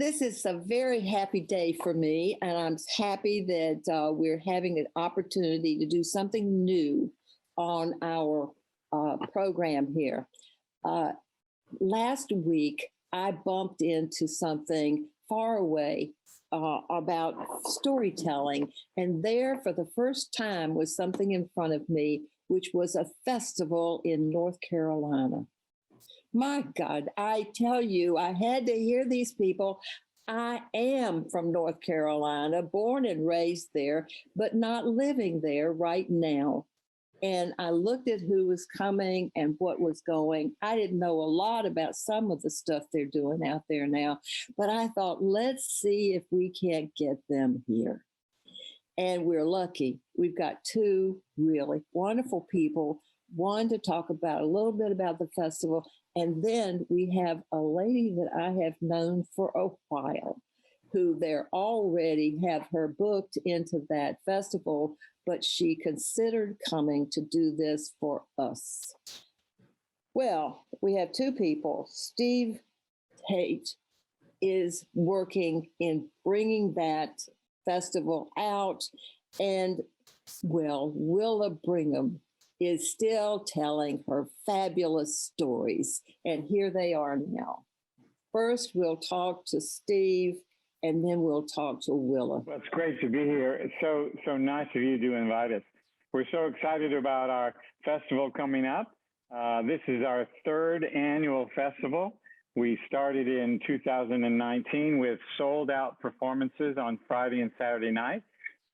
This is a very happy day for me, and I'm happy that we're having an opportunity to do something new on our program here. Last week, I bumped into something far away about storytelling, and there for the first time was something in front of me, which was a festival in North Carolina. My God, I tell you, I had to hear these people. I am from North Carolina, born and raised there, but not living there right now. And I looked at who was coming and what was going. I didn't know a lot about some of the stuff they're doing out there now, but I thought, let's see if we can't get them here. And we're lucky. We've got two really wonderful people, one to talk about a little bit about the festival. And then we have a lady that I have known for a while, who they're already have her booked into that festival, but she considered coming to do this for us. Well, we have two people. Steve Tate is working in bringing that festival out, and well, Willa Brigham is still telling her fabulous stories. And here they are now. First, we'll talk to Steve, and then we'll talk to Willa. Well, it's great to be here. It's so nice of you to invite us. We're so excited about our festival coming up. This is our third annual festival. We started in 2019 with sold out performances on Friday and Saturday night.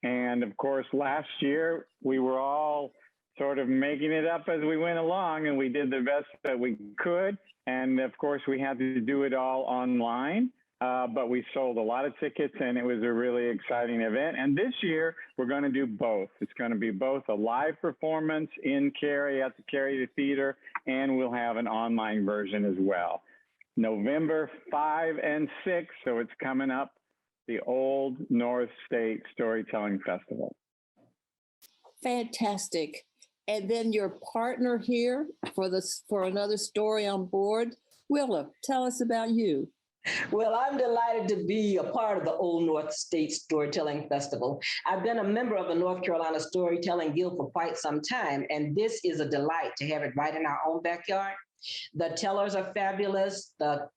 And of course, last year, we were all sort of making it up as we went along, and we did the best that we could. And of course, we had to do it all online, but we sold a lot of tickets, and it was a really exciting event. And this year, we're going to do both. It's going to be both a live performance in Cary at the Cary Theater, and we'll have an online version as well. November 5 and 6, so it's coming up, the Old North State Storytelling Festival. Fantastic. And then your partner here for another story on board, Willa, tell us about you. Well, I'm delighted to be a part of the Old North State Storytelling Festival. I've been a member of the North Carolina Storytelling Guild for quite some time, and this is a delight to have it right in our own backyard. The tellers are fabulous. The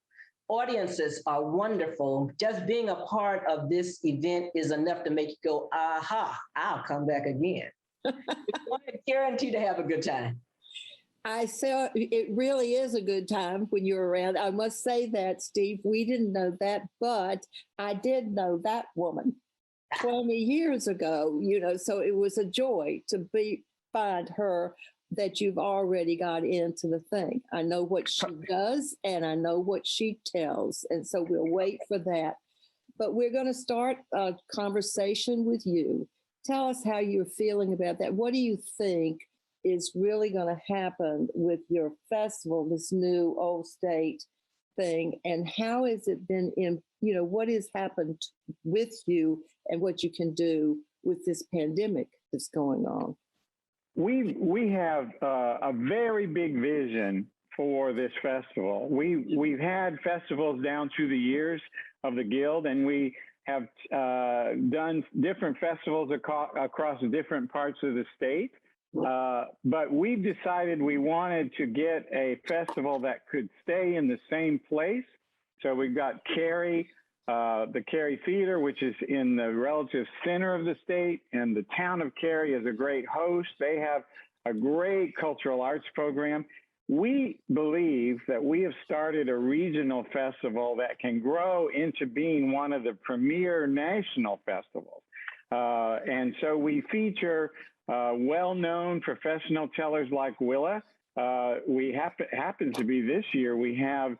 audiences are wonderful. Just being a part of this event is enough to make you go, aha, I'll come back again. It's guaranteed to have a good time. I say it really is a good time when you're around. I must say that, Steve, we didn't know that, but I did know that woman 20 years ago, so it was a joy to find her that you've already got into the thing. I know what she does and I know what she tells. And so we'll wait for that. But we're going to start a conversation with you. Tell us how you're feeling about that. What do you think is really going to happen with your festival, this new Old State thing? And how has it been what has happened with you and what you can do with this pandemic that's going on? We have a very big vision for this festival. We've had festivals down through the years of the Guild, and we have done different festivals across different parts of the state. But we've decided we wanted to get a festival that could stay in the same place. So we've got Cary, the Cary Theater, which is in the relative center of the state, and the town of Cary is a great host. They have a great cultural arts program. We believe that we have started a regional festival that can grow into being one of the premier national festivals. And so we feature well-known professional tellers like Willa. Happens to be this year, we have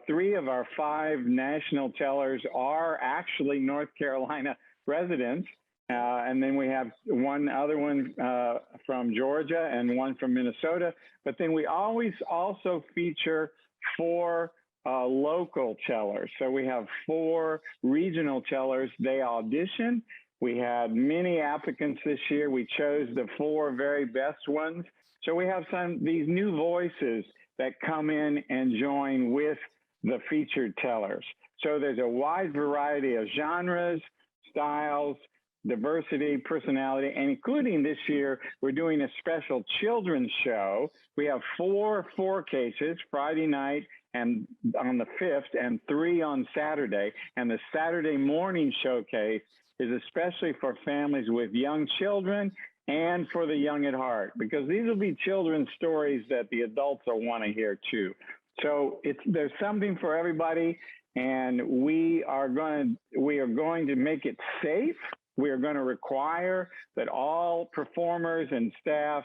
3 of our 5 national tellers are actually North Carolina residents. And then we have one other one from Georgia and one from Minnesota. But then we always also feature 4 local tellers. So we have 4 regional tellers. They audition. We had many applicants this year. We chose the 4 very best ones. So we have these new voices that come in and join with the featured tellers. So there's a wide variety of genres, styles, diversity, personality, and including this year, we're doing a special children's show. We have four cases, Friday night and on the 5th, and 3 on Saturday. And the Saturday morning showcase is especially for families with young children and for the young at heart, because these will be children's stories that the adults will want to hear too. So there's something for everybody, and we are going to make it safe. We are going to require that all performers and staff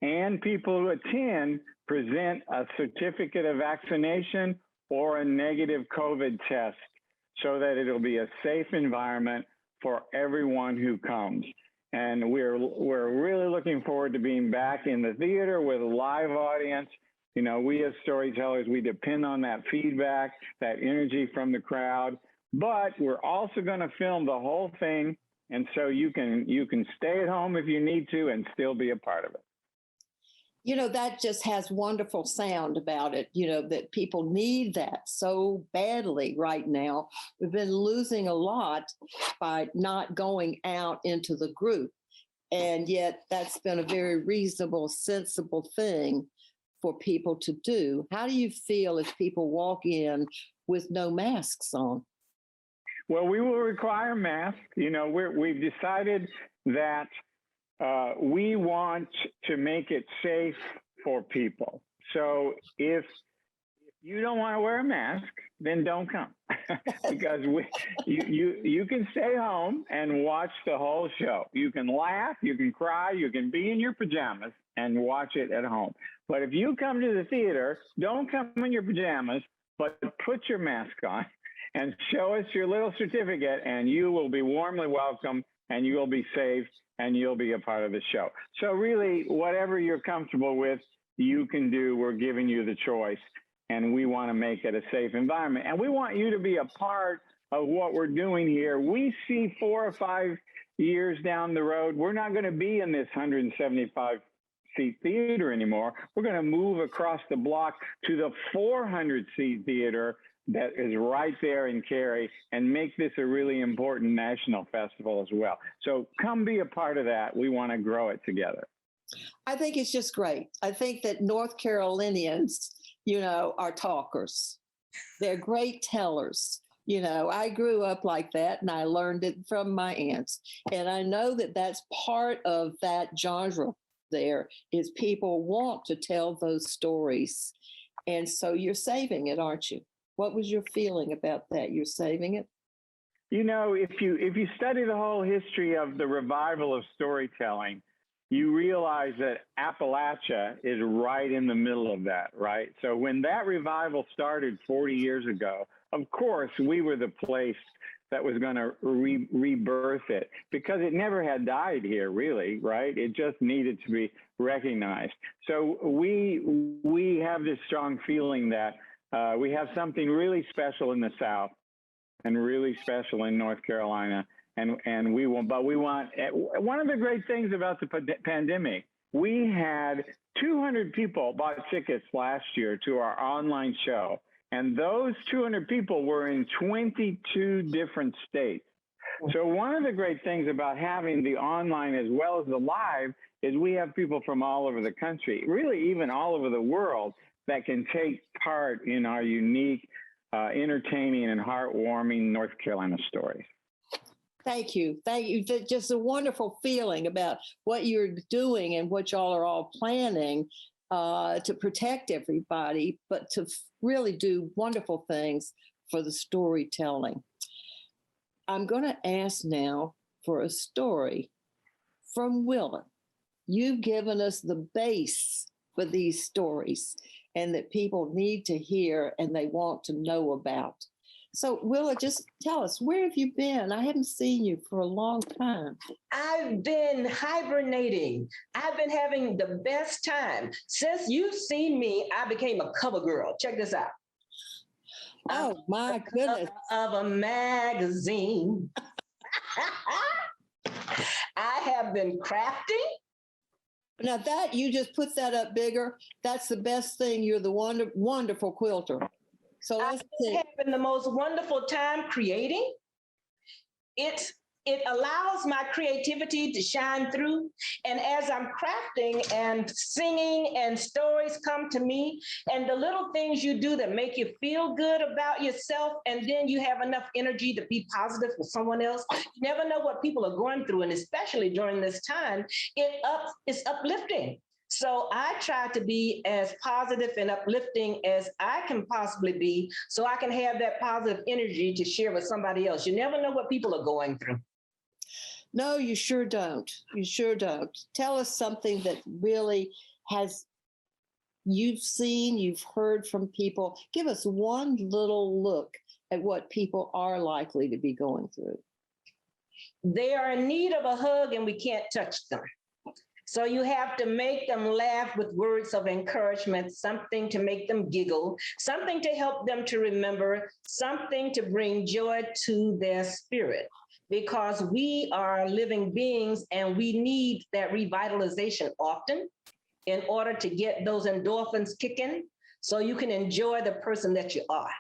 and people who attend present a certificate of vaccination or a negative COVID test, so that it'll be a safe environment for everyone who comes. And we're really looking forward to being back in the theater with a live audience. You know, we as storytellers, we depend on that feedback, that energy from the crowd, but we're also going to film the whole thing. And so you can stay at home if you need to and still be a part of it. You know, that just has wonderful sound about it, you know, that people need that so badly right now. We've been losing a lot by not going out into the group. And yet that's been a very reasonable, sensible thing for people to do. How do you feel if people walk in with no masks on? Well, we will require masks. You know, we've decided that we want to make it safe for people. So if you don't want to wear a mask, then don't come, because you can stay home and watch the whole show. You can laugh, you can cry, you can be in your pajamas and watch it at home. But if you come to the theater, don't come in your pajamas, but put your mask on and show us your little certificate, and you will be warmly welcome, and you will be safe, and you'll be a part of the show. So really, whatever you're comfortable with, you can do. We're giving you the choice, and we want to make it a safe environment. And we want you to be a part of what we're doing here. We see 4 or 5 years down the road, we're not going to be in this 175-seat theater anymore. We're going to move across the block to the 400-seat theater that is right there in Cary, and make this a really important national festival as well. So come be a part of that. We want to grow it together. I think it's just great. I think that North Carolinians, you know, are talkers. They're great tellers. You know, I grew up like that, and I learned it from my aunts. And I know that that's part of that genre there, is people want to tell those stories. And so you're saving it, aren't you? What was your feeling about that? You're saving it? You know, if you study the whole history of the revival of storytelling, you realize that Appalachia is right in the middle of that, right? So when that revival started 40 years ago, of course, we were the place that was going to rebirth it, because it never had died here, really, right? It just needed to be recognized. So we have this strong feeling that we have something really special in the South and really special in North Carolina. And we want, one of the great things about the pandemic, we had 200 people bought tickets last year to our online show. And those 200 people were in 22 different states. So one of the great things about having the online as well as the live is we have people from all over the country, really even all over the world, that can take part in our unique, entertaining and heartwarming North Carolina stories. Thank you. Thank you. Just a wonderful feeling about what you're doing and what y'all are all planning to protect everybody, but to really do wonderful things for the storytelling. I'm going to ask now for a story from Willa. You've given us the base for these stories and that people need to hear and they want to know about. So Willa, just tell us, where have you been? I haven't seen you for a long time. I've been hibernating. I've been having the best time. Since you've seen me, I became a cover girl. Check this out. Oh my goodness. Of a magazine. I have been crafting. Now that you just put that up bigger, that's the best thing. You're the wonderful quilter. So let's I've been see. having the most wonderful time creating. It allows my creativity to shine through. And as I'm crafting and singing and stories come to me, and the little things you do that make you feel good about yourself, and then you have enough energy to be positive for someone else. You never know what people are going through. And especially during this time, it's uplifting. So I try to be as positive and uplifting as I can possibly be so I can have that positive energy to share with somebody else. You never know what people are going through. No, you sure don't. You sure don't. Tell us something that really you've seen, you've heard from people. Give us one little look at what people are likely to be going through. They are in need of a hug and we can't touch them. So you have to make them laugh with words of encouragement, something to make them giggle, something to help them to remember, something to bring joy to their spirit. Because we are living beings and we need that revitalization often in order to get those endorphins kicking so you can enjoy the person that you are.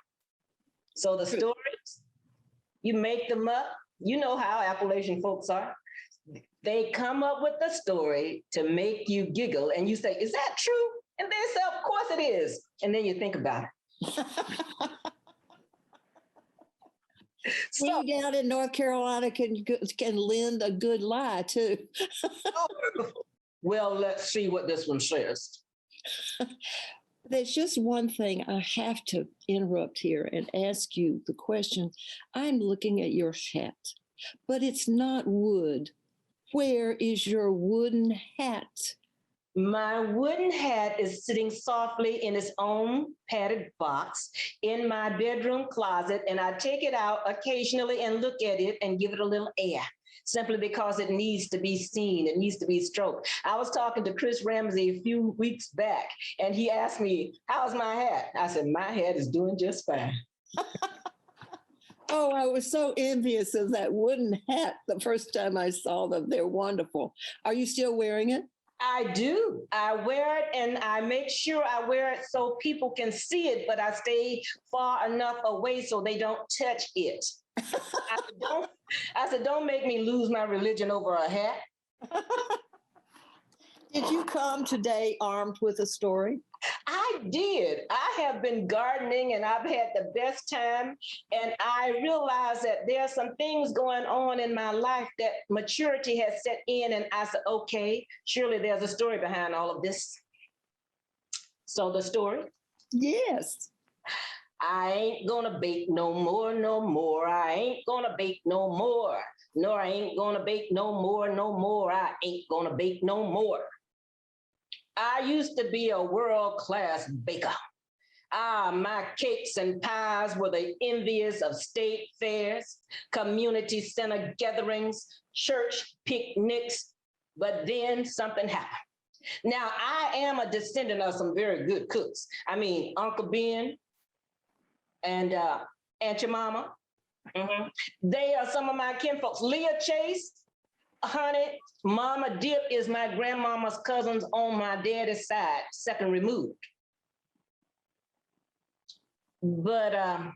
So the stories, you make them up. You know how Appalachian folks are. They come up with a story to make you giggle and you say, is that true? And they say, of course it is. And then you think about it. So, we down in North Carolina can lend a good lie too. Well, let's see what this one says. There's just one thing I have to interrupt here and ask you the question. I'm looking at your hat, but it's not wood. Where is your wooden hat? My wooden hat is sitting softly in its own padded box in my bedroom closet, and I take it out occasionally and look at it and give it a little air, simply because it needs to be seen, it needs to be stroked. I was talking to Chris Ramsey a few weeks back, and he asked me, how's my hat? I said, my hat is doing just fine. Oh, I was so envious of that wooden hat the first time I saw them. They're wonderful. Are you still wearing it? I do. I wear it and I make sure I wear it so people can see it, but I stay far enough away so they don't touch it. I said, don't make me lose my religion over a hat. Did you come today armed with a story? I did. I have been gardening and I've had the best time. And I realized that there are some things going on in my life that maturity has set in. And I said, okay, surely there's a story behind all of this. So the story? Yes. I ain't gonna bake no more, no more. I ain't gonna bake no more. No, I ain't gonna bake no more, no more. I ain't gonna bake no more. I used to be a world-class baker. My cakes and pies were the envious of state fairs, community center gatherings, church picnics, but then something happened. Now, I am a descendant of some very good cooks. I mean, Uncle Ben and Aunt your mama. Mm-hmm. They are some of my kinfolks. Leah Chase, honey, Mama Dip is my grandmama's cousins on my daddy's side, second removed. But I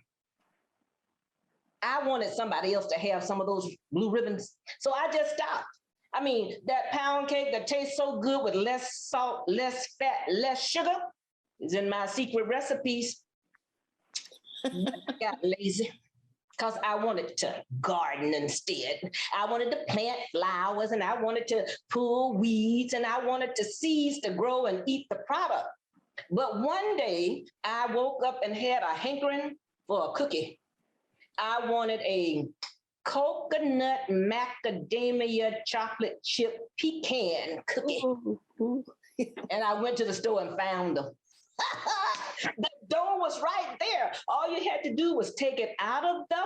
wanted somebody else to have some of those blue ribbons. So I just stopped. I mean, that pound cake that tastes so good with less salt, less fat, less sugar is in my secret recipes. I got lazy because I wanted to garden instead. I wanted to plant flowers and I wanted to pull weeds and I wanted the seeds to grow and eat the product. But one day I woke up and had a hankering for a cookie. I wanted a coconut macadamia chocolate chip pecan cookie. And I went to the store and found them. The dough was right there. All you had to do was take it out of the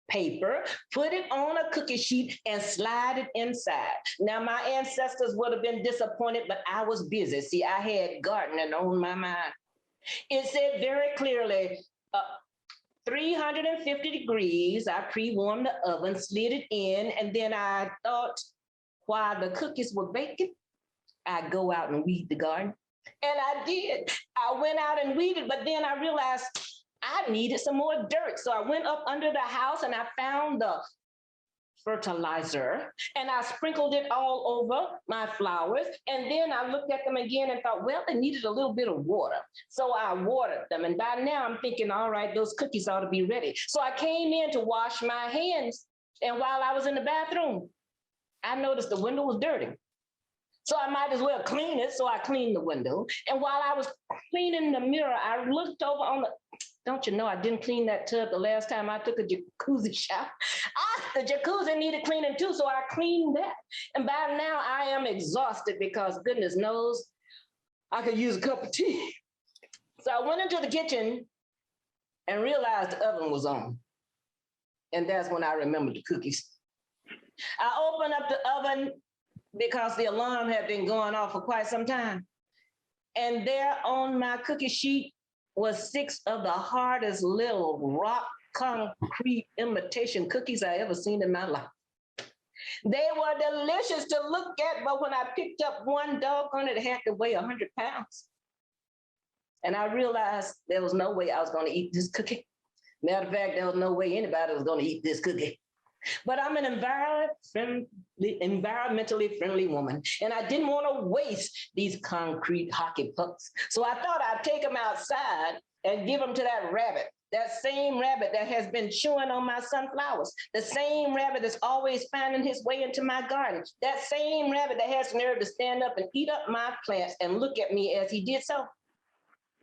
paper, put it on a cookie sheet, and slide it inside. Now, my ancestors would have been disappointed, but I was busy. See, I had gardening on my mind. It said very clearly, 350 degrees. I pre-warmed the oven, slid it in, and then I thought while the cookies were baking, I'd go out and weed the garden. And I did. I went out and weeded, but then I realized I needed some more dirt. So I went up under the house and I found the fertilizer and I sprinkled it all over my flowers. And then I looked at them again and thought, well, they needed a little bit of water. So I watered them. And by now I'm thinking, all right, those cookies ought to be ready. So I came in to wash my hands. And while I was in the bathroom, I noticed the window was dirty. So I might as well clean it. So I cleaned the window. And while I was cleaning the mirror, I looked over on the, don't you know, I didn't clean that tub the last time I took a jacuzzi shower. The jacuzzi needed cleaning too, so I cleaned that. And by now I am exhausted because goodness knows I could use a cup of tea. So I went into the kitchen and realized the oven was on. And that's when I remembered the cookies. I opened up the oven because the alarm had been going off for quite some time. And there on my cookie sheet was 6 of the hardest little rock concrete imitation cookies I ever seen in my life. They were delicious to look at, but when I picked up one doggone it had to weigh 100 pounds. And I realized there was no way I was going to eat this cookie. Matter of fact, there was no way anybody was going to eat this cookie. But I'm an environmentally friendly woman, and I didn't want to waste these concrete hockey pucks. So I thought I'd take them outside and give them to that rabbit, that same rabbit that has been chewing on my sunflowers, the same rabbit that's always finding his way into my garden, that same rabbit that has the nerve to stand up and eat up my plants and look at me as he did so.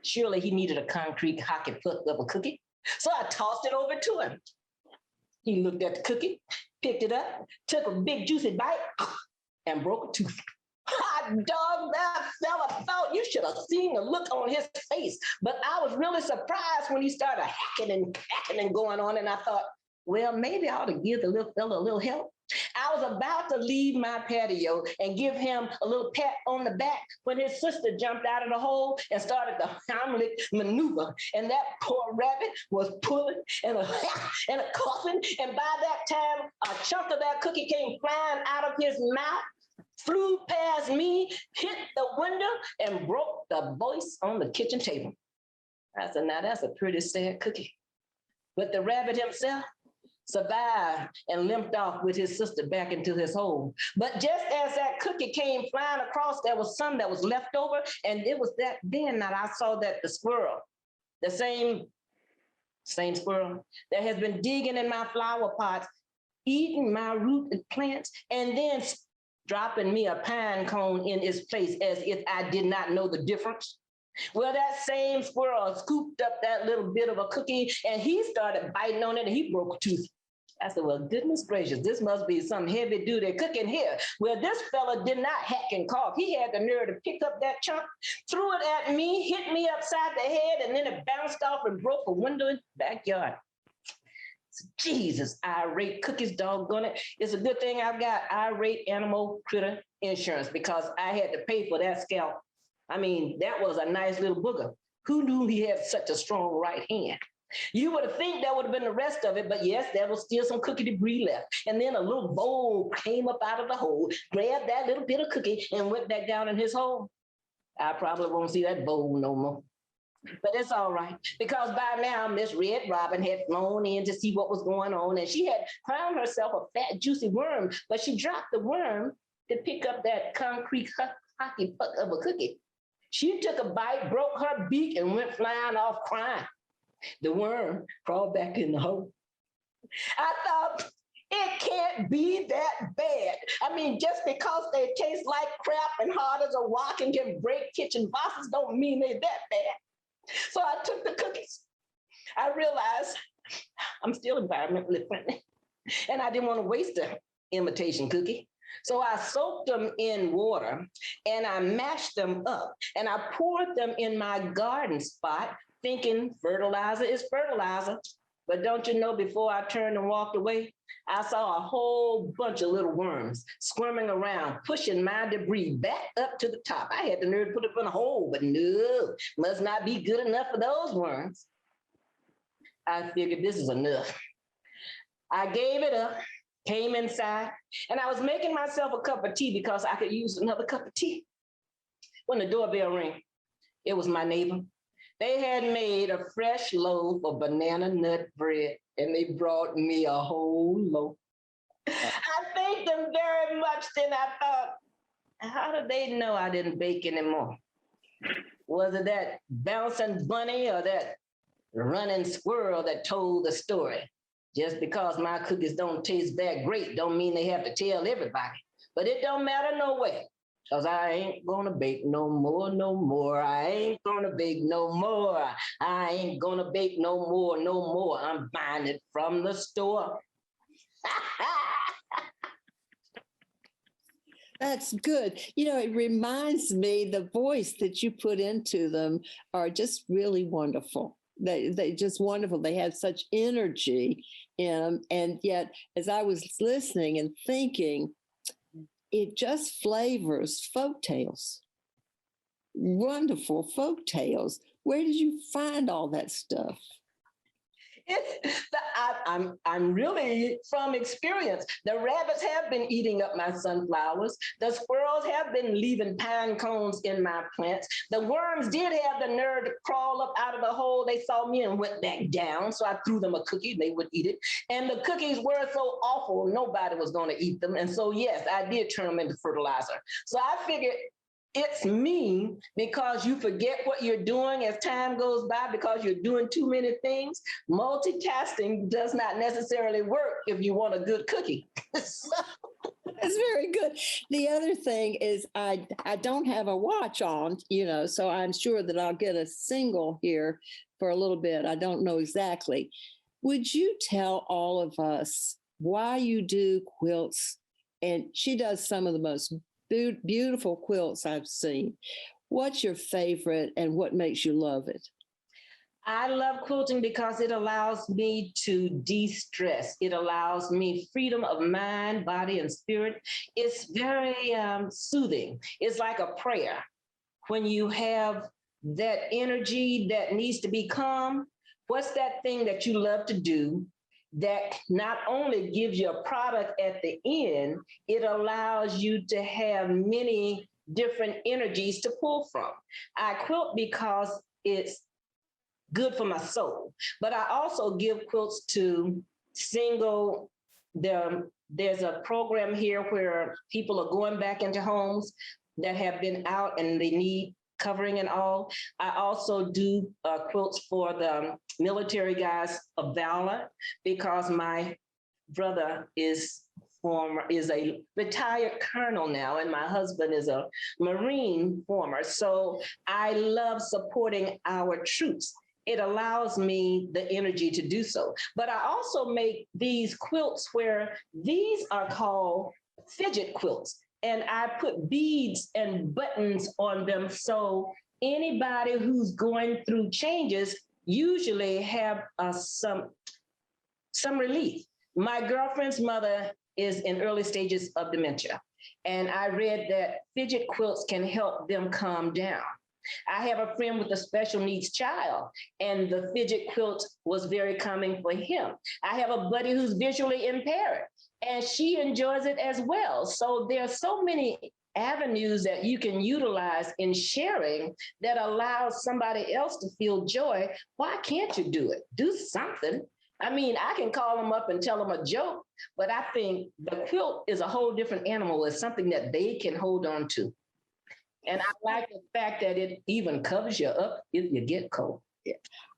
Surely he needed a concrete hockey puck of a cookie. So I tossed it over to him. He looked at the cookie, picked it up, took a big juicy bite, and broke a tooth. Hot dog, that fella thought you should have seen the look on his face. But I was really surprised when he started hacking and hacking and going on. And I thought, well, maybe I ought to give the little fella a little help. I was about to leave my patio and give him a little pat on the back when his sister jumped out of the hole and started the Heimlich maneuver. And that poor rabbit was pulling and a coughing. And by that time, a chunk of that cookie came flying out of his mouth, flew past me, hit the window, and broke the voice on the kitchen table. I said, now that's a pretty sad cookie. But the rabbit himself survived and limped off with his sister back into his hole. But just as that cookie came flying across, there was some that was left over. And it was that then that I saw that the squirrel, the same squirrel that has been digging in my flower pots, eating my rooted plants, and then dropping me a pine cone in its place as if I did not know the difference. Well, that same squirrel scooped up that little bit of a cookie and he started biting on it and he broke a tooth. I said, well, goodness gracious, this must be some heavy duty cooking here. Well, this fella did not hack and cough. He had the nerve to pick up that chunk, threw it at me, hit me upside the head, and then it bounced off and broke a window in the backyard. Jesus, irate cookies, doggone it. It's a good thing I've got irate animal critter insurance because I had to pay for that scalp. I mean, that was a nice little booger. Who knew he had such a strong right hand? You would have think that would have been the rest of it, but yes, there was still some cookie debris left. And then a little bowl came up out of the hole, grabbed that little bit of cookie and went back down in his hole. I probably won't see that bowl no more. But it's all right, because by now Miss Red Robin had flown in to see what was going on, and she had found herself a fat, juicy worm, but she dropped the worm to pick up that concrete hockey puck of a cookie. She took a bite, broke her beak, and went flying off crying. The worm crawled back in the hole. I thought, it can't be that bad. I mean, just because they taste like crap and hard as a rock and can break kitchen vases don't mean they're that bad. So I took the cookies. I realized I'm still environmentally friendly, and I didn't want to waste an imitation cookie. So I soaked them in water and I mashed them up and I poured them in my garden spot thinking fertilizer is fertilizer. But don't you know, before I turned and walked away, I saw a whole bunch of little worms squirming around, pushing my debris back up to the top. I had the nerve to put it in a hole, but no, must not be good enough for those worms. I figured this is enough. I gave it up, came inside, and I was making myself a cup of tea because I could use another cup of tea. When the doorbell rang, it was my neighbor. They had made a fresh loaf of banana nut bread, and they brought me a whole loaf. I thanked them very much. Then I thought, how did they know I didn't bake anymore? Was it that bouncing bunny or that running squirrel that told the story? Just because my cookies don't taste that great don't mean they have to tell everybody. But it don't matter no way, because I ain't gonna bake no more, no more. I ain't gonna bake no more. I ain't gonna bake no more, no more. I'm buying it from the store. That's good. You know, it reminds me the voice that you put into them are just really wonderful. They just wonderful. They have such energy in them. And yet, as I was listening and thinking, it just flavors folk tales. Wonderful folk tales. Where did you find all that stuff? I'm really from experience. The rabbits have been eating up my sunflowers. The squirrels have been leaving pine cones in my plants. The worms did have the nerve to crawl up out of the hole they saw me and went back down. So I threw them a cookie, they would eat it. And the cookies were so awful, nobody was going to eat them. And so, yes, I did turn them into fertilizer. So I figured, it's me, because you forget what you're doing as time goes by because you're doing too many things. Multitasking does not necessarily work if you want a good cookie. That's very good. The other thing is I don't have a watch on, you know, so I'm sure that I'll get a single here for a little bit. I don't know exactly. Would you tell all of us why you do quilts? And she does some of the most beautiful quilts I've seen. What's your favorite and what makes you love it? I love quilting because it allows me to de-stress. It allows me freedom of mind, body, and spirit. It's very soothing. It's like a prayer. When you have that energy that needs to be calm, what's that thing that you love to do that not only gives you a product at the end, it allows you to have many different energies to pull from. I quilt because it's good for my soul, but I also give quilts to single. There's a program here where people are going back into homes that have been out and they need covering and all. I also do quilts for the military guys of valor because my brother is a retired colonel now, and my husband is a Marine former. So I love supporting our troops. It allows me the energy to do so. But I also make these quilts where these are called fidget quilts. And I put beads and buttons on them. So anybody who's going through changes usually have some relief. My girlfriend's mother is in early stages of dementia. And I read that fidget quilts can help them calm down. I have a friend with a special needs child, and the fidget quilt was very calming for him. I have a buddy who's visually impaired, and she enjoys it as well. So there are so many avenues that you can utilize in sharing that allows somebody else to feel joy. Why can't you do it? Do something. I mean, I can call them up and tell them a joke, but I think the quilt is a whole different animal. It's something that they can hold on to. And I like the fact that it even covers you up if you get cold. Yeah.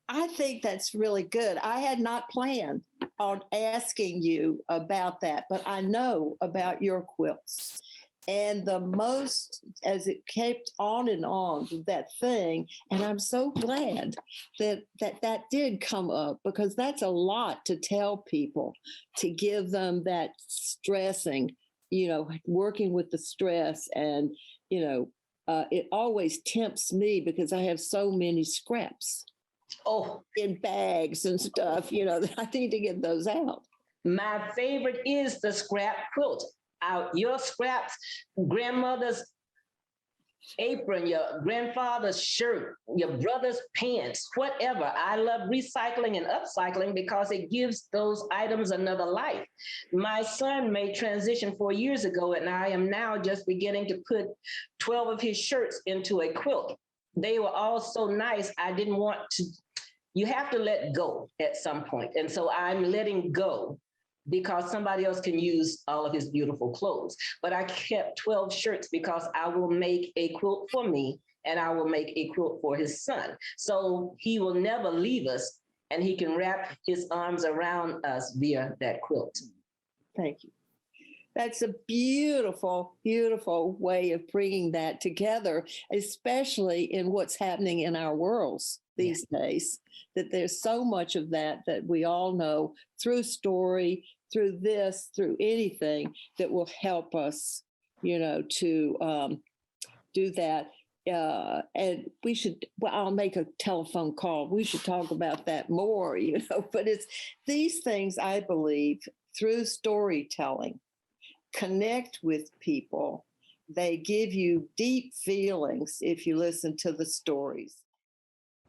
I think that's really good. I had not planned on asking you about that, but I know about your quilts. And the most, as it kept on and on, that thing, and I'm so glad that did come up, because that's a lot to tell people, to give them that stressing, you know, working with the stress. And, you know, it always tempts me because I have so many scraps in bags and stuff, you know, that I need to get those out. My favorite is the scrap quilt. Out your scraps, grandmother's apron, your grandfather's shirt, your brother's pants, whatever. I love recycling and upcycling because it gives those items another life. My son made transition 4 years ago, and I am now just beginning to put 12 of his shirts into a quilt. they were all so nice. I didn't want to, you have to let go at some point. And so I'm letting go because somebody else can use all of his beautiful clothes. But I kept 12 shirts because I will make a quilt for me and I will make a quilt for his son. So he will never leave us and he can wrap his arms around us via that quilt. Thank you. That's a beautiful, beautiful way of bringing that together, especially in what's happening in our worlds these days, that there's so much of that we all know through story, through this, through anything that will help us, to do that. And we should, I'll make a telephone call. We should talk about that more, but it's these things, I believe, through storytelling, connect with people. They give you deep feelings if you listen to the stories.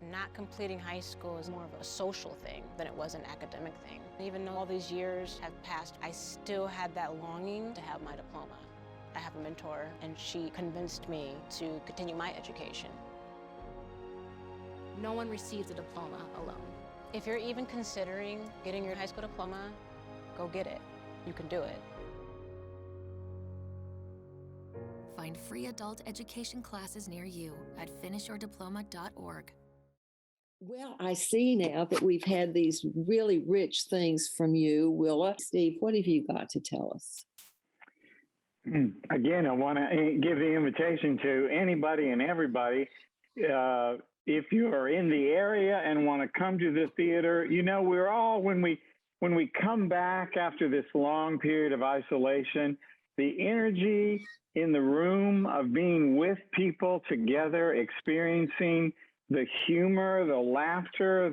Not completing high school is more of a social thing than it was an academic thing. Even though all these years have passed, I still had that longing to have my diploma. I have a mentor, and she convinced me to continue my education. No one receives a diploma alone. If you're even considering getting your high school diploma, go get it. You can do it. Find free adult education classes near you at finishyourdiploma.org. Well, I see now that we've had these really rich things from you, Willa. Steve, what have you got to tell us? Again, I want to give the invitation to anybody and everybody. If you are in the area and want to come to the theater, we're all, when we come back after this long period of isolation, the energy in the room of being with people together, experiencing the humor, the laughter,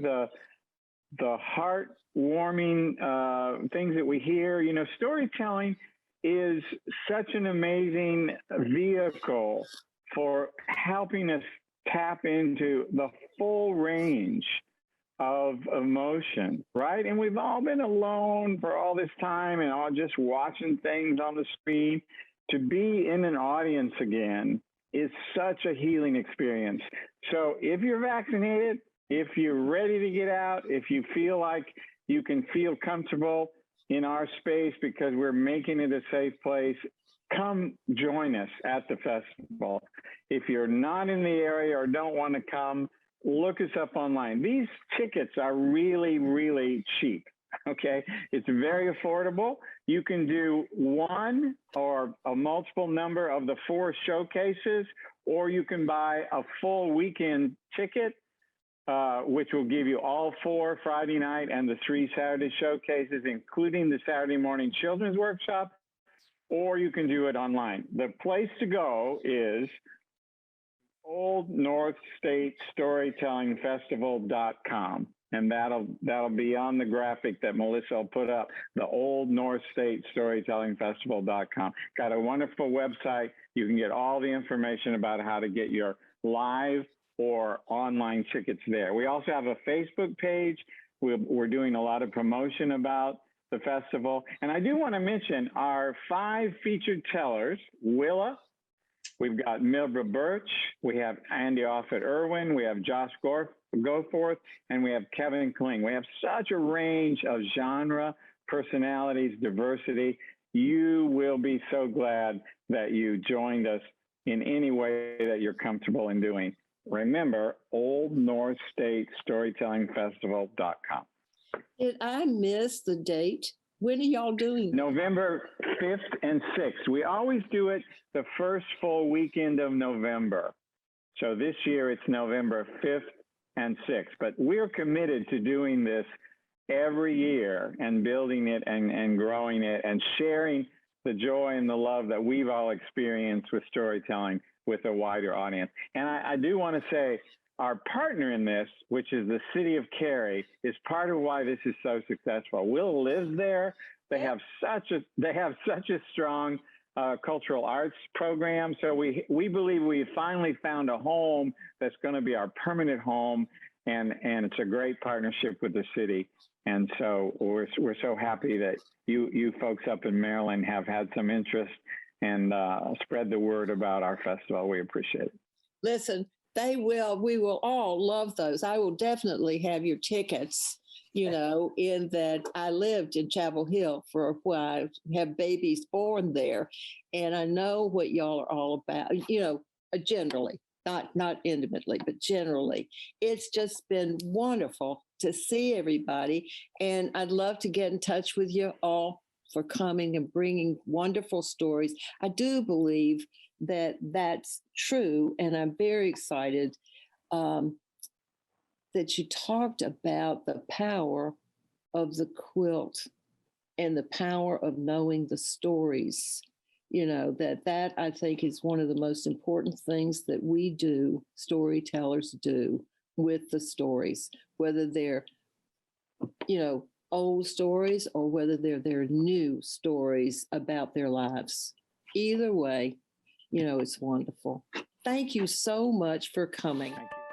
the heartwarming things that we hear. Storytelling is such an amazing vehicle for helping us tap into the full range of emotion, right? And we've all been alone for all this time and all just watching things on the screen. To be in an audience again is such a healing experience. So if you're vaccinated, if you're ready to get out, if you feel like you can feel comfortable in our space because we're making it a safe place, come join us at the festival. If you're not in the area or don't want to come, look us up online. These tickets are really, really cheap. Okay, it's very affordable. You can do one or a multiple number of the 4 showcases, or you can buy a full weekend ticket, which will give you all 4 Friday night and the 3 Saturday showcases, including the Saturday morning children's workshop, or you can do it online. The place to go is Old North State Storytelling Festival.com. And that'll be on the graphic that Melissa will put up, the Old North State Storytelling Festival.com. Got a wonderful website. You can get all the information about how to get your live or online tickets there. We also have a Facebook page. We're doing a lot of promotion about the festival. And I do want to mention our 5 featured tellers, Willa. We've got Milbra Birch, we have Andy Offit Irwin, we have Josh Goforth, and we have Kevin Kling. We have such a range of genre, personalities, diversity. You will be so glad that you joined us in any way that you're comfortable in doing. Remember, Old North State Storytelling Festival.com. Did I miss the date? When are y'all doing? November 5th and 6th. We always do it the first full weekend of November. So this year it's November 5th and 6th. But we're committed to doing this every year and building it and growing it and sharing the joy and the love that we've all experienced with storytelling with a wider audience. And I do want to say, our partner in this, which is the city of Cary, is part of why this is so successful. Will lives there. They have such a strong cultural arts program. So we believe we finally found a home that's going to be our permanent home, and it's a great partnership with the city. And so we're so happy that you folks up in Maryland have had some interest and spread the word about our festival. We appreciate it. Listen, They will. We will all love those. I will definitely have your tickets, in that I lived in Chapel Hill for a while. I have babies born there. And I know what y'all are all about, generally, not intimately, but generally. It's just been wonderful to see everybody. And I'd love to get in touch with you all for coming and bringing wonderful stories. I do believe that that's true. And I'm very excited that you talked about the power of the quilt and the power of knowing the stories. That I think is one of the most important things that we do, storytellers do with the stories, whether they're, old stories or whether they're new stories about their lives. Either way, it's wonderful. Thank you so much for coming. Thank you.